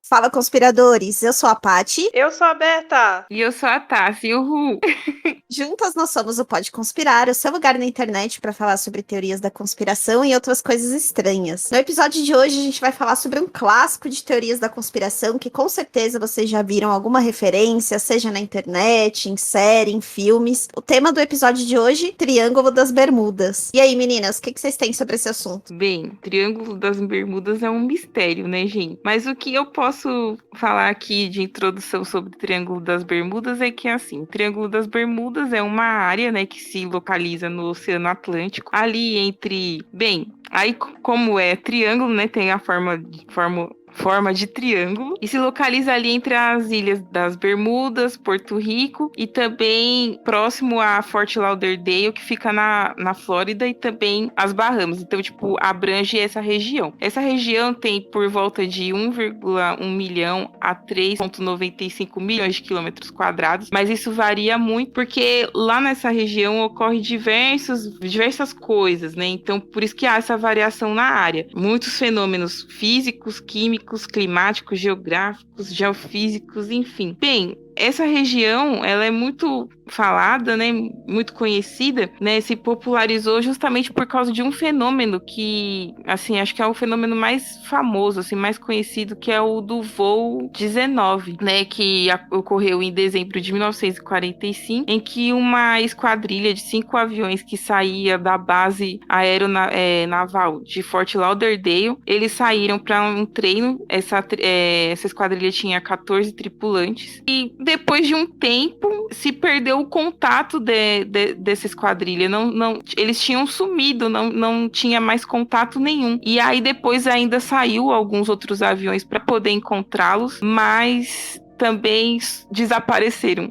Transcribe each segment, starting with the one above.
Fala, conspiradores! Eu sou a Paty. Eu sou a Berta. E eu sou a Tassi, uhul. Juntas nós somos o Pode Conspirar, o seu lugar na internet para falar sobre teorias da conspiração e outras coisas estranhas. No episódio de hoje a gente vai falar sobre um clássico de teorias da conspiração que com certeza vocês já viram alguma referência, seja na internet, em série, em filmes. O tema do episódio de hoje, Triângulo das Bermudas. E aí, meninas, o que vocês têm sobre esse assunto? Bem, Triângulo das Bermudas é um mistério, né, gente? Mas o que eu posso falar aqui de introdução sobre o Triângulo das Bermudas é que, assim, o Triângulo das Bermudas é uma área, né, que se localiza no Oceano Atlântico, ali entre... Bem, aí como é triângulo, né, tem a forma de triângulo e se localiza ali entre as ilhas das Bermudas, Porto Rico e também próximo a Fort Lauderdale, que fica na Flórida, e também as Bahamas. Então, tipo, abrange essa região. Essa região tem por volta de 1,1 milhão a 3,95 milhões de quilômetros quadrados, mas isso varia muito porque lá nessa região ocorre diversas coisas, né? Então, por isso que há essa variação na área. Muitos fenômenos físicos, químicos, climáticos, geográficos, geofísicos, enfim. Bem, essa região, ela é muito falada, né, muito conhecida, né, se popularizou justamente por causa de um fenômeno que, assim, acho que é o fenômeno mais famoso, assim, mais conhecido, que é o do voo 19, né, que ocorreu em dezembro de 1945, em que uma esquadrilha de 5 aviões que saía da base aeronaval de Fort Lauderdale, eles saíram para um treino. Essa esquadrilha tinha 14 tripulantes e depois de um tempo se perdeu o contato dessa esquadrilha. Eles tinham sumido, não tinha mais contato nenhum. E aí depois ainda saiu alguns outros aviões para poder encontrá-los, mas também desapareceram.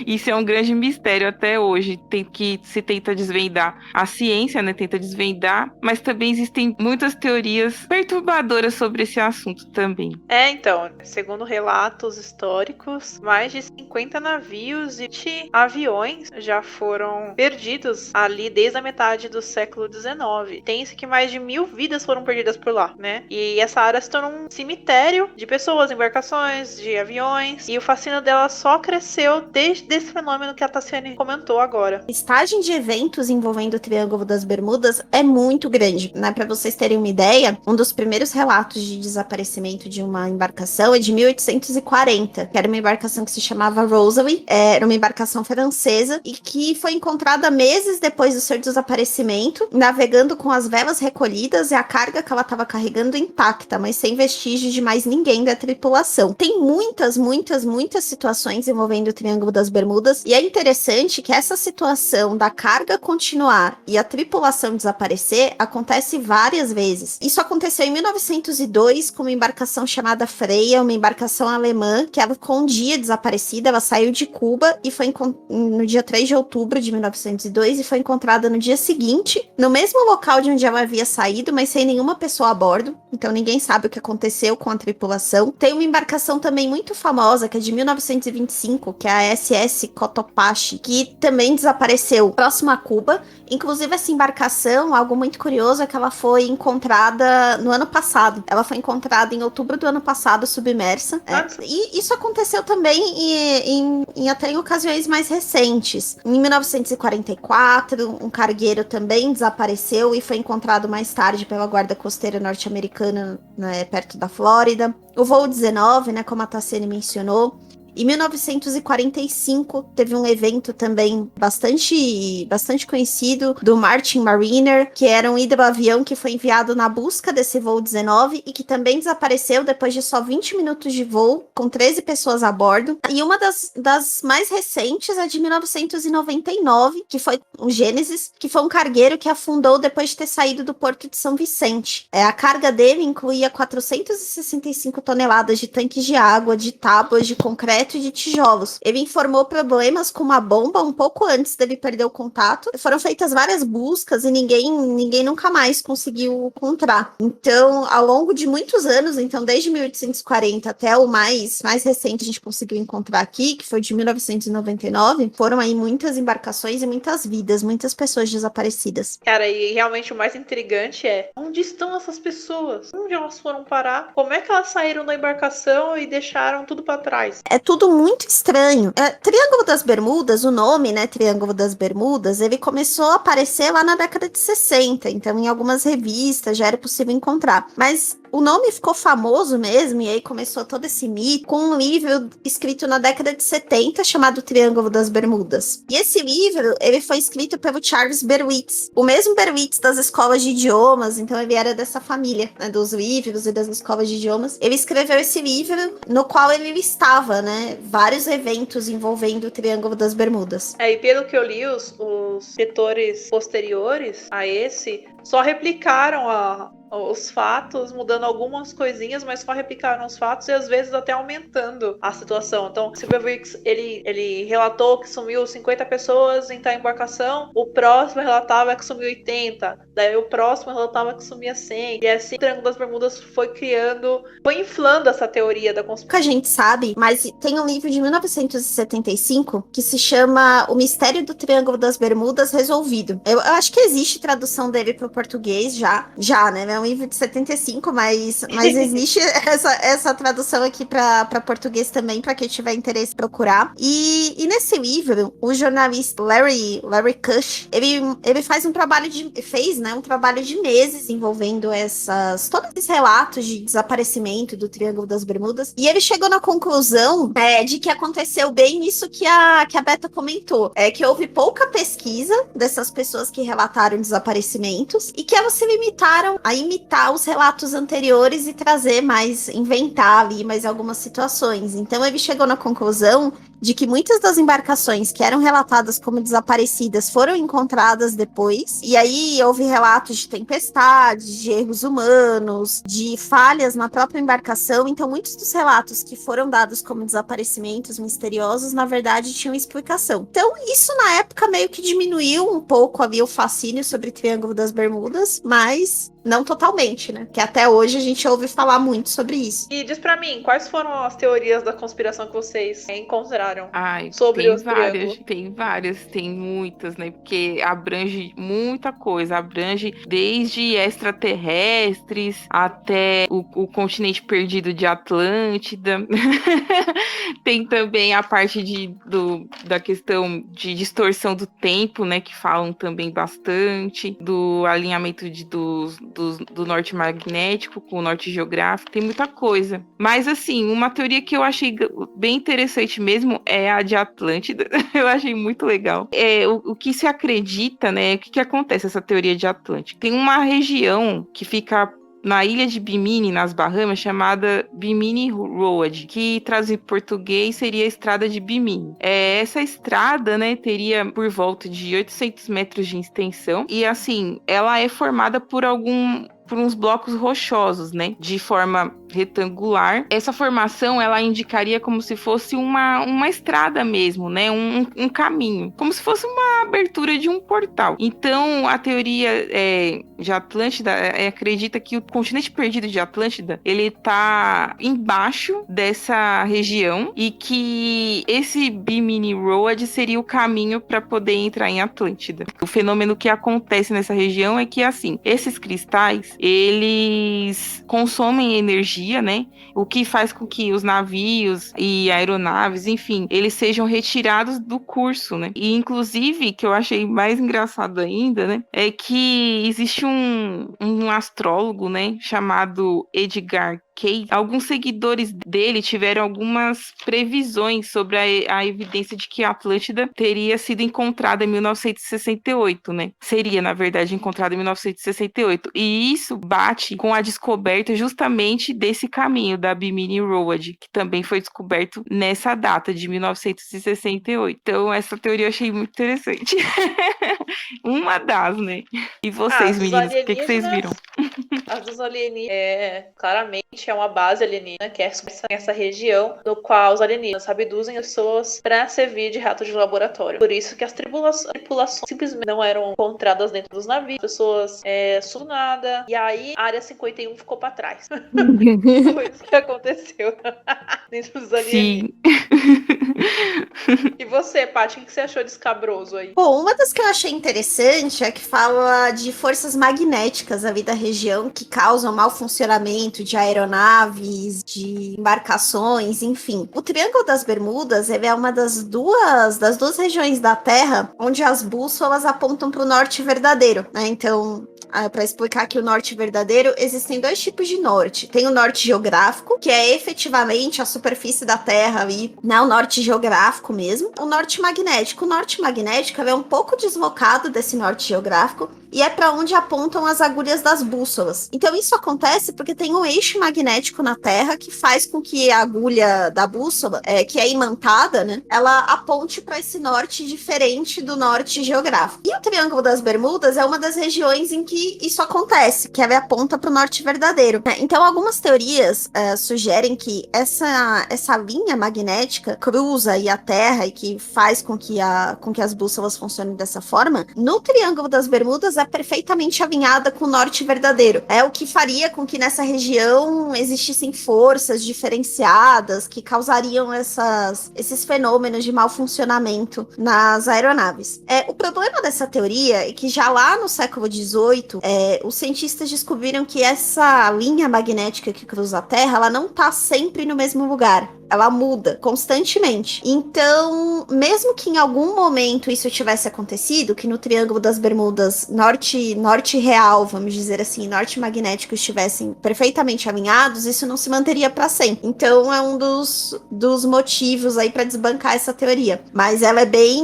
Isso é um grande mistério até hoje, que se tenta desvendar. A ciência, né, tenta desvendar, mas também existem muitas teorias perturbadoras sobre esse assunto também. Então, segundo relatos históricos, mais de 50 navios e 20 aviões já foram perdidos ali desde a metade do século XIX. Tem-se que mais de 1.000 vidas foram perdidas por lá, né? E essa área se tornou um cemitério de pessoas, embarcações, de aviões, e o fascínio dela só cresceu desde esse fenômeno que a Tassiane comentou agora. A listagem de eventos envolvendo o Triângulo das Bermudas é muito grande, né? Para vocês terem uma ideia, um dos primeiros relatos de desaparecimento de uma embarcação é de 1840, que era uma embarcação que se chamava Rosalie, era uma embarcação francesa e que foi encontrada meses depois do seu desaparecimento, navegando com as velas recolhidas e a carga que ela estava carregando intacta, mas sem vestígios de mais ninguém da tripulação. Tem muitas situações envolvendo o Triângulo das Bermudas, e é interessante que essa situação da carga continuar e a tripulação desaparecer acontece várias vezes. Isso aconteceu em 1902 com uma embarcação chamada Freya, uma embarcação alemã que ela ficou um dia desaparecida. Ela saiu de Cuba e foi no dia 3 de outubro de 1902 e foi encontrada no dia seguinte, no mesmo local de onde ela havia saído, mas sem nenhuma pessoa a bordo. Então ninguém sabe o que aconteceu com a tripulação. Tem uma embarcação também muito famosa, que é de 1925, que é a SS Cotopaxi, que também desapareceu próximo a Cuba. Inclusive, essa embarcação, algo muito curioso é que ela foi encontrada no ano passado. Ela foi encontrada em outubro do ano passado, submersa. E isso aconteceu também até em ocasiões mais recentes. Em 1944, um cargueiro também desapareceu e foi encontrado mais tarde pela Guarda Costeira norte-americana, né, perto da Flórida. O voo 19, né, como a Tassiane mencionou. Em 1945, teve um evento também bastante conhecido do Martin Mariner, que era um hidroavião que foi enviado na busca desse voo 19 e que também desapareceu depois de só 20 minutos de voo, com 13 pessoas a bordo. E uma das mais recentes é de 1999, que foi o Gênesis, que foi um cargueiro que afundou depois de ter saído do porto de São Vicente. A carga dele incluía 465 toneladas de tanques de água, de tábuas de concreto concreto e de tijolos. Ele informou problemas com uma bomba um pouco antes dele perder o contato. Foram feitas várias buscas e ninguém nunca mais conseguiu encontrar. Então, ao longo de muitos anos, então desde 1840 até o mais recente a gente conseguiu encontrar aqui, que foi de 1999, foram aí muitas embarcações e muitas vidas, muitas pessoas desaparecidas. Cara, e realmente o mais intrigante é: onde estão essas pessoas? Onde elas foram parar? Como é que elas saíram da embarcação e deixaram tudo pra trás? É tudo muito estranho. Triângulo das Bermudas, o nome, né, Triângulo das Bermudas, ele começou a aparecer lá na década de 60, então em algumas revistas já era possível encontrar. Mas o nome ficou famoso mesmo, e aí começou todo esse mito, com um livro escrito na década de 70, chamado Triângulo das Bermudas. E esse livro, ele foi escrito pelo Charles Berlitz, o mesmo Berlitz das escolas de idiomas, então ele era dessa família, né, dos livros e das escolas de idiomas. Ele escreveu esse livro, no qual ele listava, né, vários eventos envolvendo o Triângulo das Bermudas. E pelo que eu li, os setores posteriores a esse só replicaram os fatos, mudando algumas coisinhas, mas só replicaram os fatos e às vezes até aumentando a situação. Então, se o Silverwicks, ele relatou que sumiu 50 pessoas em tal embarcação, o próximo relatava que sumiu 80, daí o próximo relatava que sumia 100, e assim o Triângulo das Bermudas foi inflando essa teoria da conspiração. Que a gente sabe, mas tem um livro de 1975 que se chama O Mistério do Triângulo das Bermudas Resolvido. Eu acho que existe tradução dele para o português já, né? É um livro de 75, mas existe essa tradução aqui para português também, para quem tiver interesse em procurar. E nesse livro, o jornalista Larry Kush, ele fez um trabalho de meses envolvendo todos esses relatos de desaparecimento do Triângulo das Bermudas, e ele chegou na conclusão de que aconteceu bem isso que a Beta comentou, que houve pouca pesquisa dessas pessoas que relataram desaparecimentos, e que elas se limitaram a imitar os relatos anteriores e inventar ali mais algumas situações. Então ele chegou na conclusão de que muitas das embarcações que eram relatadas como desaparecidas foram encontradas depois, e aí houve relatos de tempestades, de erros humanos, de falhas na própria embarcação. Então muitos dos relatos que foram dados como desaparecimentos misteriosos, na verdade, tinham explicação. Então isso na época meio que diminuiu um pouco ali o fascínio sobre o Triângulo das Bermudas, mas não totalmente, né? Porque até hoje a gente ouve falar muito sobre isso. E diz pra mim, quais foram as teorias da conspiração que vocês encontraram sobre tem os triângulos? Tem muitas, né? Porque abrange muita coisa, abrange desde extraterrestres até o continente perdido de Atlântida. Tem também a parte da questão de distorção do tempo, né? Que falam também bastante, do alinhamento do norte magnético com o norte geográfico, tem muita coisa. Mas, assim, uma teoria que eu achei bem interessante mesmo é a de Atlântida. Eu achei muito legal. O que se acredita, né? O que acontece essa teoria de Atlântida? Tem uma região que fica na ilha de Bimini, nas Bahamas, chamada Bimini Road, que traduzido em português seria a estrada de Bimini. Essa estrada, né, teria por volta de 800 metros de extensão, e assim, ela é formada por uns blocos rochosos, né, de forma retangular. Essa formação, ela indicaria como se fosse uma estrada mesmo, né, um caminho, como se fosse uma abertura de um portal. Então, a teoria de Atlântida acredita que o continente perdido de Atlântida, ele tá embaixo dessa região, e que esse Bimini Road seria o caminho para poder entrar em Atlântida. O fenômeno que acontece nessa região é que, assim, esses cristais, eles consomem energia, né? O que faz com que os navios e aeronaves, enfim, eles sejam retirados do curso, né? E, inclusive, que eu achei mais engraçado ainda, né? É que existe um astrólogo, né? Chamado Edgar Cayce. Alguns seguidores dele tiveram algumas previsões sobre a evidência de que a Atlântida teria sido encontrada em 1968, né? Seria, na verdade, encontrada em 1968. E isso bate com a descoberta justamente desse caminho da Bimini Road, que também foi descoberto nessa data de 1968. Então, essa teoria eu achei muito interessante. Uma das, né? E vocês, Dos meninos, o que vocês alienígenas, viram? As dos alienígenas, claramente é uma base alienígena, que é essa região no qual os alienígenas abduzem as pessoas para servir de rato de laboratório. Por isso que as tripulações simplesmente não eram encontradas dentro dos navios, pessoas sumiram do nada, e aí a Área 51 ficou para trás. Foi isso que aconteceu dentro dos alienígenas. Sim. E você, Paty, o que você achou de escabroso aí? Bom, uma das que eu achei interessante é que fala de forças magnéticas ali da região que causam mau funcionamento de aeronaves, de embarcações, enfim. O Triângulo das Bermudas, ele é uma das duas regiões da Terra onde as bússolas apontam para o norte verdadeiro, né? Então, para explicar aqui o norte verdadeiro, existem dois tipos de norte. Tem o norte geográfico, que é efetivamente a superfície da Terra ali, né? O norte geográfico mesmo. O norte magnético. O norte magnético é um pouco deslocado desse norte geográfico e é para onde apontam as agulhas das bússolas. Então isso acontece porque tem um eixo magnético na Terra que faz com que a agulha da bússola, que é imantada, né, ela aponte para esse norte diferente do norte geográfico. E o Triângulo das Bermudas é uma das regiões em que isso acontece, que ela aponta para o norte verdadeiro. Então algumas teorias sugerem que essa linha magnética cruza aí a Terra e que faz com que as bússolas funcionem dessa forma. No Triângulo das Bermudas é perfeitamente alinhada com o norte verdadeiro. É o que faria com que nessa região existissem forças diferenciadas que causariam esses fenômenos de mau funcionamento nas aeronaves. O problema dessa teoria é que já lá no século XVIII, os cientistas descobriram que essa linha magnética que cruza a Terra, ela não está sempre no mesmo lugar. Ela muda constantemente. Então, mesmo que em algum momento isso tivesse acontecido, que no Triângulo das Bermudas norte real, vamos dizer assim, norte magnético estivessem perfeitamente alinhados, isso não se manteria para sempre. Então, é um dos motivos aí para desbancar essa teoria. Mas ela é bem...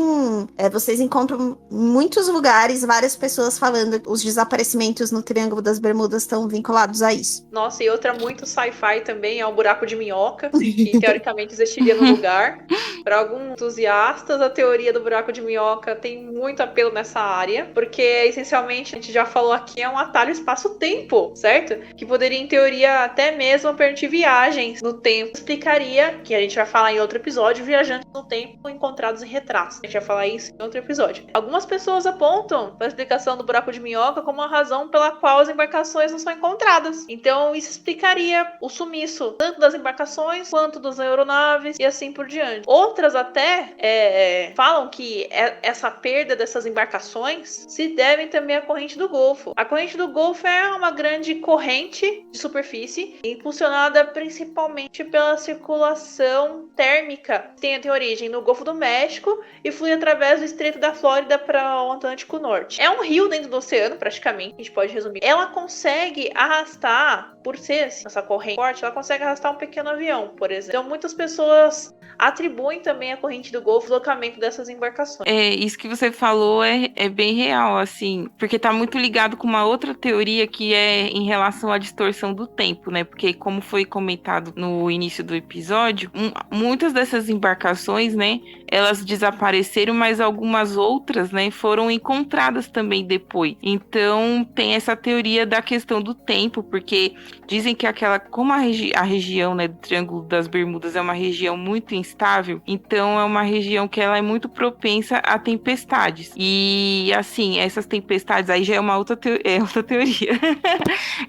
vocês encontram em muitos lugares várias pessoas falando que os desaparecimentos no Triângulo das Bermudas estão vinculados a isso. Nossa, e outra muito sci-fi também é o buraco de minhoca, que teoricamente existiria no lugar. Para alguns entusiastas, a teoria do buraco de minhoca tem muito apelo nessa área, porque essencialmente, a gente já falou aqui, é um atalho espaço-tempo, certo? Que poderia, em teoria, até mesmo permitir viagens no tempo. Explicaria, que a gente vai falar em outro episódio, viajantes no tempo encontrados em retratos. A gente vai falar isso em outro episódio. Algumas pessoas apontam para a explicação do buraco de minhoca como a razão pela qual as embarcações não são encontradas. Então, isso explicaria o sumiço tanto das embarcações quanto das aeronaves e assim por diante. Outras até falam que essa perda dessas embarcações se deve também à corrente do Golfo. A corrente do Golfo é uma grande corrente de superfície impulsionada principalmente pela circulação térmica que tem origem no Golfo do México e flui através do Estreito da Flórida para o Atlântico Norte. É um rio dentro do oceano, praticamente, a gente pode resumir. Ela consegue arrastar, por ser essa corrente forte, ela consegue arrastar um pequeno avião, por exemplo. Então, muitas pessoas atribuem também à corrente do Golfo o deslocamento dessas embarcações. Isso que você falou é bem real, assim, porque tá muito ligado com uma outra teoria que é em relação à distorção do tempo, né? Porque, como foi comentado no início do episódio, muitas dessas embarcações, né, elas desapareceram, mas algumas outras, né, foram encontradas também depois. Então, tem essa teoria da questão do tempo, porque dizem que como a região, né, do Triângulo das Bermudas é uma região muito instável, então é uma região que ela é muito propensa a tempestades. E, assim, essas tempestades aí já é uma outra teoria.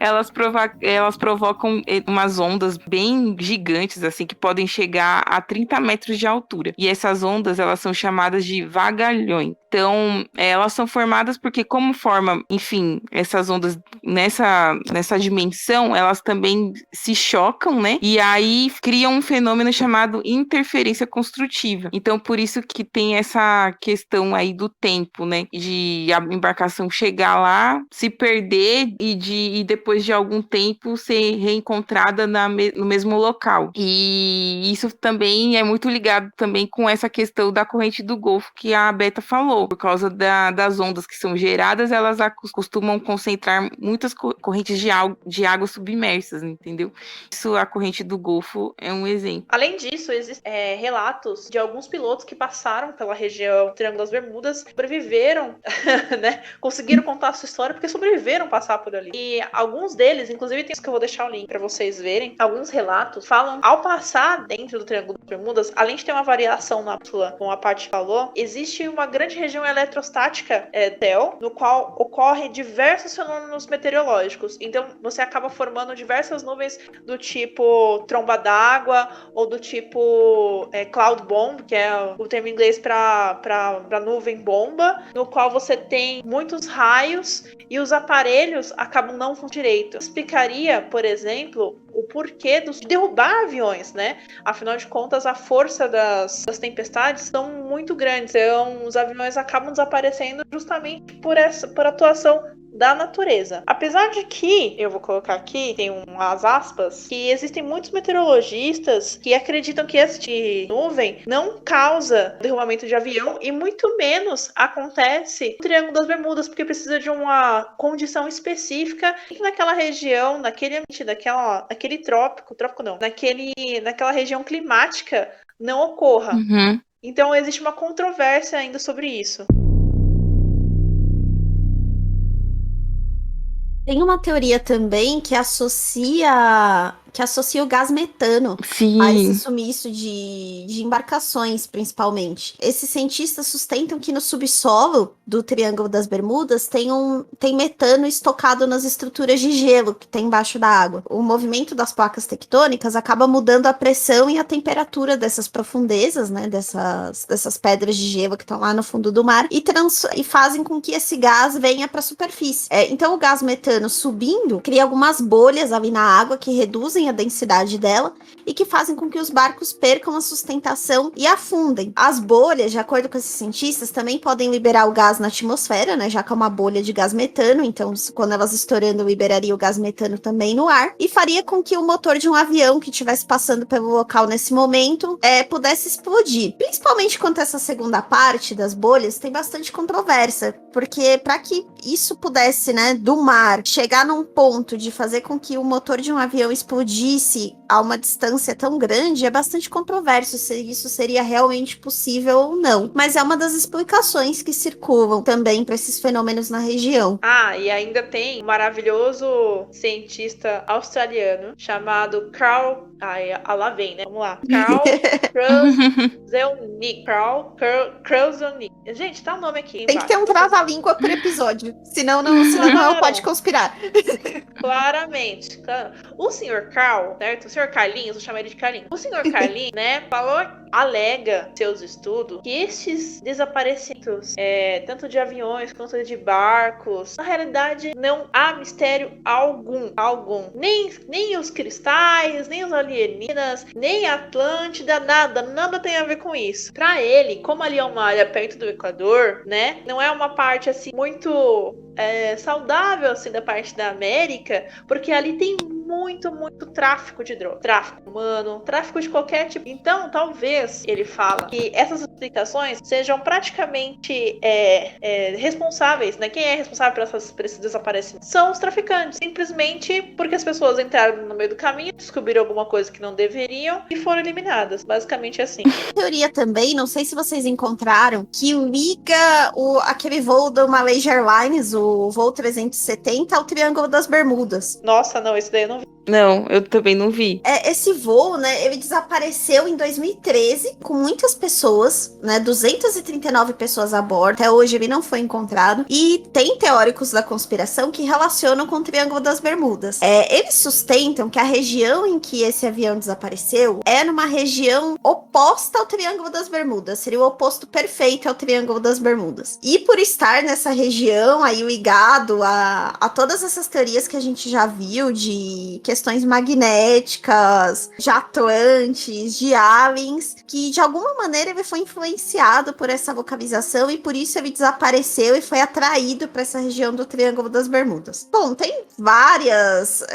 Elas provocam umas ondas bem gigantes, assim, que podem chegar a 30 metros de altura. E essas ondas, elas são chamadas de vagalhões. Então, elas são formadas porque, como forma, enfim, essas ondas nessa dimensão, elas também se chocam, né? E aí criam um fenômeno chamado interferência construtiva. Então, por isso que tem essa questão aí do tempo, né? De a embarcação chegar lá, se perder e depois de algum tempo ser reencontrada no mesmo local. E isso também é muito ligado também com essa questão da corrente do Golfo que a Beta falou. Por causa das ondas que são geradas, elas costumam concentrar muitas correntes de água submersas, entendeu? Isso, a corrente do Golfo é um exemplo. Além disso, existem relatos de alguns pilotos que passaram pela região do Triângulo das Bermudas, sobreviveram, né? Conseguiram contar a sua história porque sobreviveram passar por ali. E alguns deles, inclusive tem isso que eu vou deixar o link para vocês verem, alguns relatos falam, ao passar dentro do Triângulo das Bermudas, além de ter uma variação na Pula, como a parte falou, existe uma grande região eletrostática no qual ocorre diversos fenômenos meteorológicos. Então, você acaba formando diversas nuvens do tipo tromba d'água ou do tipo cloud bomb, que é o termo em inglês para nuvem bomba, no qual você tem muitos raios e os aparelhos acabam não funcionando direito. Explicaria, por exemplo, o porquê de derrubar aviões, né? Afinal de contas, a força das tempestades são muito grandes. Então, os aviões acabam desaparecendo justamente por atuação da natureza. Apesar de que, eu vou colocar aqui, tem umas aspas, que existem muitos meteorologistas que acreditam que este nuvem não causa derrubamento de avião e muito menos acontece no Triângulo das Bermudas, porque precisa de uma condição específica que naquela região, naquele ambiente, naquele naquela região climática não ocorra. Uhum. Então existe uma controvérsia ainda sobre isso. Tem uma teoria também que associa o gás metano a esse Sim. sumiço de embarcações, principalmente. Esses cientistas sustentam que no subsolo do Triângulo das Bermudas tem metano estocado nas estruturas de gelo que tem embaixo da água. O movimento das placas tectônicas acaba mudando a pressão e a temperatura dessas profundezas, né, dessas pedras de gelo que estão lá no fundo do mar, e fazem com que esse gás venha para a superfície. Então o gás metano subindo cria algumas bolhas ali na água que reduzem a densidade dela e que fazem com que os barcos percam a sustentação e afundem. As bolhas, de acordo com esses cientistas, também podem liberar o gás na atmosfera, né, já que é uma bolha de gás metano, então quando elas estourando liberaria o gás metano também no ar e faria com que o motor de um avião que estivesse passando pelo local nesse momento pudesse explodir. Principalmente quanto a essa segunda parte das bolhas, tem bastante controvérsia, porque para que isso pudesse, né, do mar, chegar num ponto de fazer com que o motor de um avião explodisse a uma distância tão grande, é bastante controverso se isso seria realmente possível ou não. Mas é uma das explicações que circulam também para esses fenômenos na região. E ainda tem um maravilhoso cientista australiano chamado Carl... lá vem, né? Vamos lá. Carl Krauzelnick. Gente, tá o nome aqui. Tem que ter um trava-língua por episódio. Senão não pode conspirar. Claramente. O senhor Carl, certo? O senhor Carlinhos, vou chamar ele de Carlinhos. O senhor Carlinhos, né, alega seus estudos que estes desaparecimentos, tanto de aviões quanto de barcos, na realidade não há mistério algum. Nem os cristais, nem os alienígenas, nem a Atlântida, nada tem a ver com isso. Pra ele, como ali é uma área perto do Equador, né, não é uma parte assim muito saudável assim da parte da América, porque ali tem muito tráfico de droga, tráfico humano, tráfico de qualquer tipo. Então, talvez ele fala que essas explicações sejam praticamente responsáveis, né? Quem é responsável por esse desaparecimento? São os traficantes, simplesmente porque as pessoas entraram no meio do caminho, descobriram alguma coisa que não deveriam e foram eliminadas. Basicamente assim. Teoria também, não sei se vocês encontraram, que liga aquele voo do Malaysia Airlines, o voo 370, ao Triângulo das Bermudas. Nossa, não, isso daí eu não vi. Não, eu também não vi. Esse voo, né, ele desapareceu em 2013 com muitas pessoas, né, 239 pessoas a bordo. Até hoje ele não foi encontrado. E tem teóricos da conspiração que relacionam com o Triângulo das Bermudas. Eles sustentam que a região em que esse avião desapareceu é numa região oposta ao Triângulo das Bermudas. Seria o oposto perfeito ao Triângulo das Bermudas. E por estar nessa região aí ligado a todas essas teorias que a gente já viu de questões questões magnéticas, de Atlantes, de aliens, que de alguma maneira ele foi influenciado por essa localização e por isso ele desapareceu e foi atraído para essa região do Triângulo das Bermudas. Bom, tem várias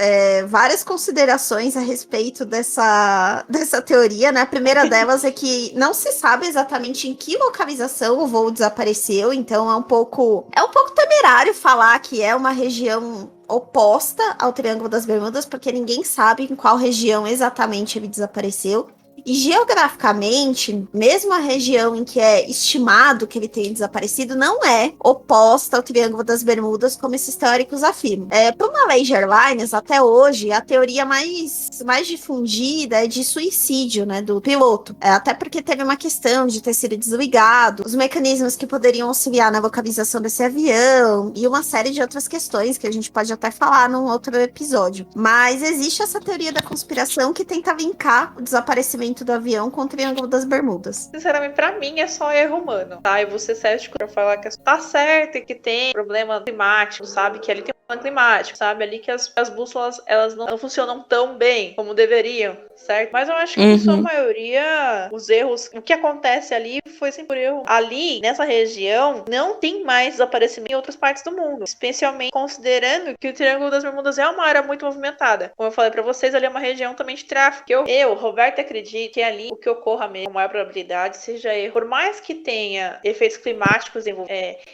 considerações a respeito dessa teoria, né? A primeira delas é que não se sabe exatamente em que localização o voo desapareceu, então é um pouco temerário falar que é uma região oposta ao Triângulo das Bermudas, porque ninguém sabe em qual região exatamente ele desapareceu. E geograficamente, mesmo a região em que é estimado que ele tenha desaparecido, não é oposta ao Triângulo das Bermudas, como esses teóricos afirmam. Para uma Malaysia Airlines, até hoje, a teoria mais difundida é de suicídio, né, do piloto. Até porque teve uma questão de ter sido desligado, os mecanismos que poderiam auxiliar na localização desse avião, e uma série de outras questões que a gente pode até falar num outro episódio. Mas existe essa teoria da conspiração que tenta linkar o desaparecimento do avião com o Triângulo das Bermudas. Sinceramente, pra mim é só erro humano, tá? Eu vou ser cético pra falar que tá certo e que tem problema climático, sabe? Que ali tem um problema climático, sabe? Ali que as bússolas, elas não funcionam tão bem como deveriam, certo? Mas eu acho que em sua maioria, os erros, o que acontece ali foi sempre por erro. Ali, nessa região, não tem mais desaparecimento em outras partes do mundo, especialmente considerando que o Triângulo das Bermudas é uma área muito movimentada. Como eu falei pra vocês, ali é uma região também de tráfego. Roberto, acredito que ali o que ocorra mesmo, com maior probabilidade, seja erro. Por mais que tenha efeitos climáticos,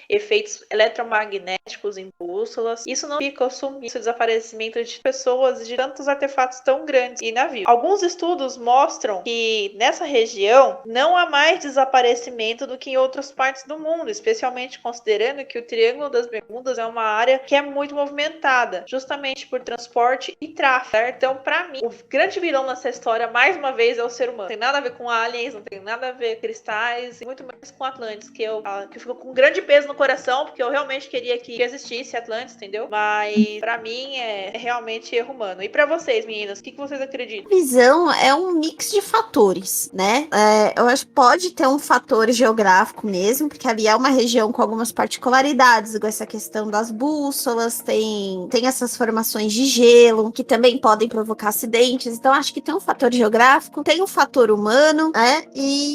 efeitos eletromagnéticos em bússolas, isso não fica assumindo o desaparecimento de pessoas e de tantos artefatos tão grandes e navios. Alguns estudos mostram que nessa região não há mais desaparecimento do que em outras partes do mundo, especialmente considerando que o Triângulo das Bermudas é uma área que é muito movimentada, justamente por transporte e tráfego, certo? Então, para mim, o grande vilão nessa história, mais uma vez, é o ser humano. Não tem nada a ver com aliens, não tem nada a ver com cristais, e muito menos com Atlantis, que eu fico com um grande peso no coração, porque eu realmente queria que existisse Atlantis, entendeu? Mas pra mim é realmente erro humano. E pra vocês, meninas, o que vocês acreditam? A visão é um mix de fatores, né? Eu acho que pode ter um fator geográfico mesmo, porque ali é uma região com algumas particularidades, igual essa questão das bússolas, tem essas formações de gelo, que também podem provocar acidentes, então acho que tem um fator geográfico, tem um fator humano, né?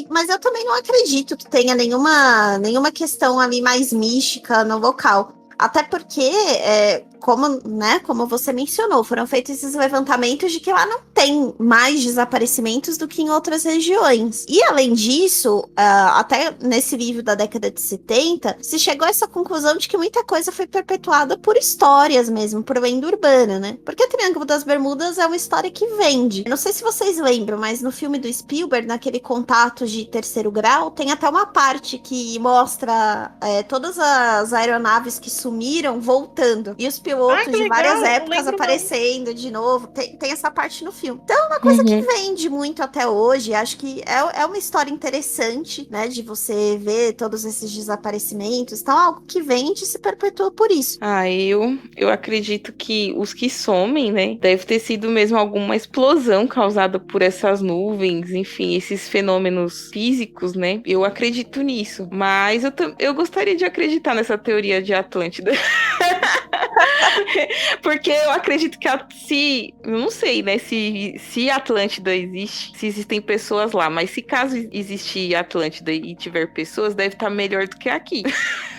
Mas eu também não acredito que tenha nenhuma questão ali mais mística no local. Até porque, como você mencionou, foram feitos esses levantamentos de que lá não tem mais desaparecimentos do que em outras regiões. E, além disso, até nesse livro da década de 70, se chegou a essa conclusão de que muita coisa foi perpetuada por histórias mesmo, por lenda urbana, né? Porque o Triângulo das Bermudas é uma história que vende. Eu não sei se vocês lembram, mas no filme do Spielberg, naquele Contato de Terceiro Grau, tem até uma parte que mostra todas as aeronaves que sumiram voltando. E os pilotos de várias épocas aparecendo de novo. Tem essa parte no filme. Então é uma coisa que vende muito até hoje. Acho que é uma história interessante, né? De você ver todos esses desaparecimentos. Então, algo que vende e se perpetua por isso. Eu acredito que os que somem, né? Deve ter sido mesmo alguma explosão causada por essas nuvens, enfim, esses fenômenos físicos, né? Eu acredito nisso. Mas eu gostaria de acreditar nessa teoria de Atlântida. Porque eu acredito que eu não sei, né, se Atlântida existe, se existem pessoas lá, mas se caso existe Atlântida e tiver pessoas, deve estar melhor do que aqui.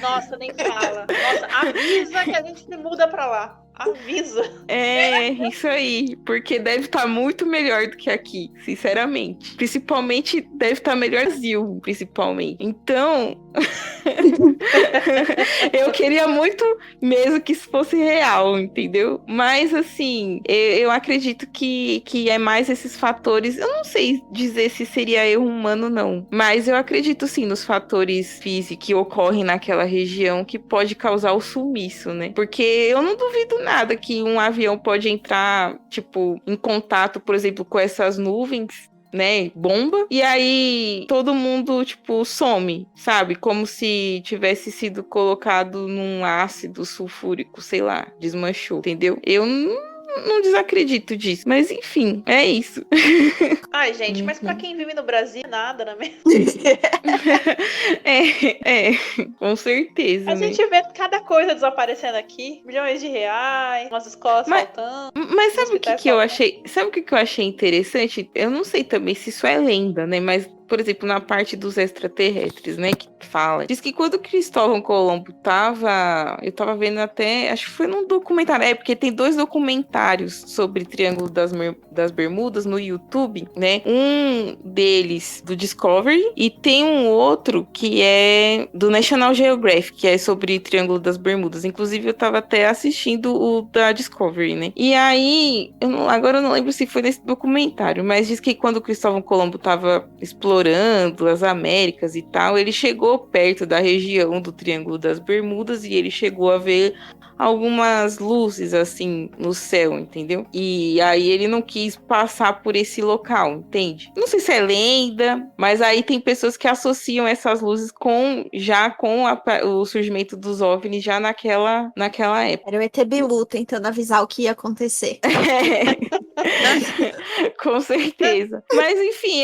Nossa, nem fala. Nossa, avisa que a gente se muda pra lá. Avisa. É, isso aí. Porque deve estar muito melhor do que aqui, sinceramente. Principalmente, deve estar melhor no Brasil, principalmente. Então, eu queria muito mesmo que isso fosse real, entendeu? Mas, assim, eu acredito que é mais esses fatores. Eu não sei dizer se seria erro humano, não. Mas eu acredito, sim, nos fatores físicos que ocorrem naquela região que pode causar o sumiço, né? Porque eu não duvido nada que um avião pode entrar, tipo, em contato, por exemplo, com essas nuvens, né, bomba, e aí todo mundo, tipo, some, sabe? Como se tivesse sido colocado num ácido sulfúrico, sei lá, desmanchou, entendeu? Eu não não desacredito disso. Mas enfim, é isso. Ai, gente, mas pra quem vive no Brasil, nada, não é mesmo? Com certeza, A né? gente vê cada coisa desaparecendo aqui. Milhões de reais, umas escolas Mas- faltando. Mas os sabe o que hospitais que eu faltando. achei? Sabe o que que eu achei interessante? Eu não sei também se isso é lenda, né? Mas, por exemplo, na parte dos extraterrestres, né? Que fala. Diz que quando Cristóvão Colombo tava. Eu tava vendo até. Acho que foi num documentário. É, porque tem 2 documentários sobre Triângulo das Bermudas no YouTube, né? Um deles do Discovery e tem um outro que é do National Geographic, que é sobre Triângulo das Bermudas. Inclusive, eu tava até assistindo o da Discovery, né? E aí, agora eu não lembro se foi nesse documentário, mas diz que quando Cristóvão Colombo tava explorando as Américas e tal, ele chegou perto da região do Triângulo das Bermudas e ele chegou a ver algumas luzes assim no céu, entendeu? E aí ele não quis passar por esse local, entende? Não sei se é lenda, mas aí tem pessoas que associam essas luzes com o surgimento dos OVNIs já naquela época. Era o ET Bilu tentando avisar o que ia acontecer. Com certeza. Mas enfim,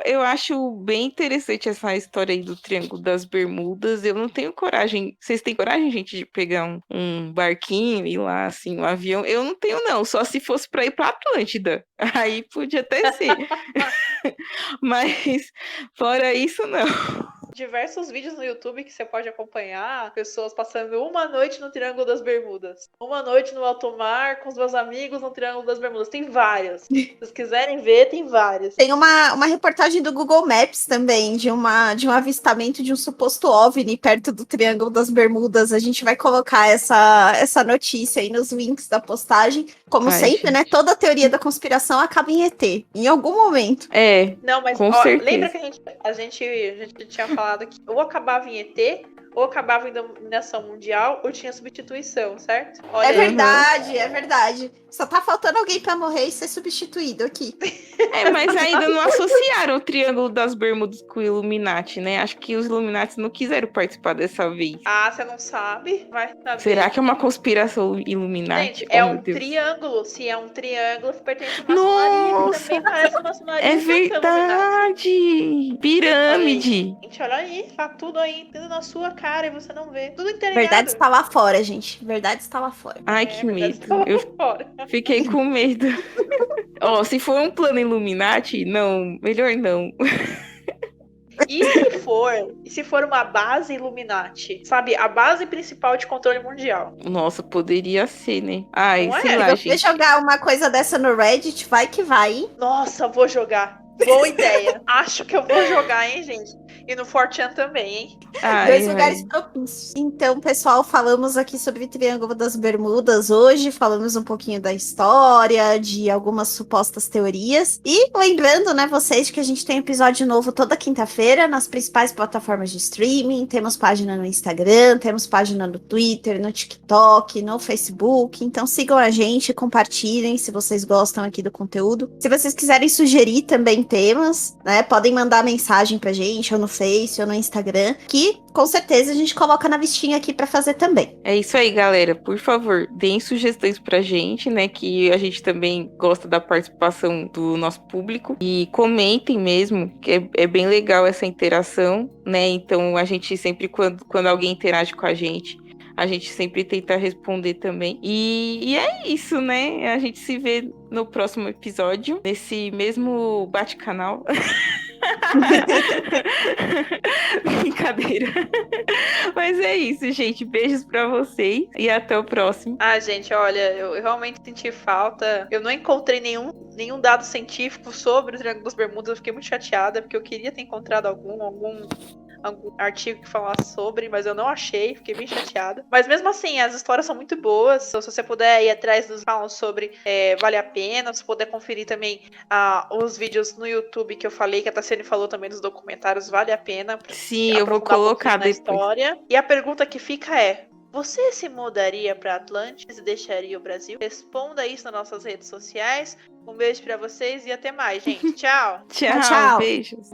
eu acho bem interessante essa história aí do Triângulo das Bermudas. Eu não tenho coragem. Vocês têm coragem, gente, de pegar um barquinho e ir lá, assim, um avião? Eu não tenho, não. Só se fosse para ir para Atlântida. Aí podia até ser. Mas fora isso, não. Diversos vídeos no YouTube que você pode acompanhar pessoas passando uma noite no Triângulo das Bermudas, uma noite no alto mar com os meus amigos no Triângulo das Bermudas. Tem vários. Se vocês quiserem ver, tem vários. Tem uma reportagem do Google Maps também, de um avistamento de um suposto OVNI perto do Triângulo das Bermudas. A gente vai colocar essa notícia aí nos links da postagem. Como Ai, sempre, né? gente. Toda teoria da conspiração acaba em ET, em algum momento. É, Não, mas com ó, certeza. lembra que a gente tinha falado que ou acabava em ET, ou acabava em dominação mundial, ou tinha substituição, certo? Olha É aí. verdade, é verdade. Só tá faltando alguém pra morrer e ser substituído aqui. Mas ainda não associaram o Triângulo das Bermudas com o Illuminati, né? Acho que os Illuminati não quiseram participar dessa vez. Ah, você não sabe? Vai saber. Será que é uma conspiração Illuminati? Gente, é Oh, meu um Deus. triângulo. Se é um triângulo, pertence à maçonaria, que Nossa, também parece maçonaria. é que é Illuminati. verdade! Pirâmide! Gente, olha aí, tá tudo aí, tudo na sua cara e você não vê. Tudo interligado. Verdade está lá fora, gente. Verdade está lá fora. Ai, que verdade, medo. tá Eu fora. fiquei com medo. Ó, se for um plano Illuminati, não, melhor não. E se for uma base Illuminati? Sabe, a base principal de controle mundial. Nossa, poderia ser, né? Ai, Não é? sei lá, Eu fui gente. jogar uma coisa dessa no Reddit, vai que vai, hein? Nossa, vou jogar. Boa ideia. Acho que eu vou jogar, hein, gente? E no 4chan também, hein? Ai, Dois ai. lugares propícios. Então, pessoal, falamos aqui sobre Triângulo das Bermudas hoje, falamos um pouquinho da história, de algumas supostas teorias. E lembrando, né, vocês, que a gente tem episódio novo toda quinta-feira nas principais plataformas de streaming. Temos página no Instagram, temos página no Twitter, no TikTok, no Facebook. Então sigam a gente, compartilhem se vocês gostam aqui do conteúdo. Se vocês quiserem sugerir também temas, né, podem mandar mensagem pra gente, ou no Face, ou no Instagram, que com certeza a gente coloca na listinha aqui pra fazer também. É isso aí, galera. Por favor, deem sugestões pra gente, né? Que a gente também gosta da participação do nosso público. E comentem mesmo, que é bem legal essa interação, né? Então, a gente sempre, quando alguém interage com a gente sempre tenta responder também. E é isso, né? A gente se vê no próximo episódio, nesse mesmo bate-canal. Brincadeira. Mas é isso, gente. Beijos pra vocês e até o próximo. Ah, gente, olha, eu realmente senti falta. Eu não encontrei nenhum dado científico sobre o Triângulo das Bermudas. Eu fiquei muito chateada, porque eu queria ter encontrado algum artigo que falasse sobre, mas eu não achei, fiquei bem chateada. Mas mesmo assim, as histórias são muito boas. Se você puder ir atrás dos falam sobre, vale a pena. Se puder conferir também os vídeos no YouTube que eu falei, que a Tassiane falou também dos documentários, vale a pena. Sim, eu vou colocar na depois. história. E a pergunta que fica é: você se mudaria para Atlantis e deixaria o Brasil? Responda isso nas nossas redes sociais. Um beijo para vocês e até mais, gente. Tchau. Tchau, Tchau. beijos.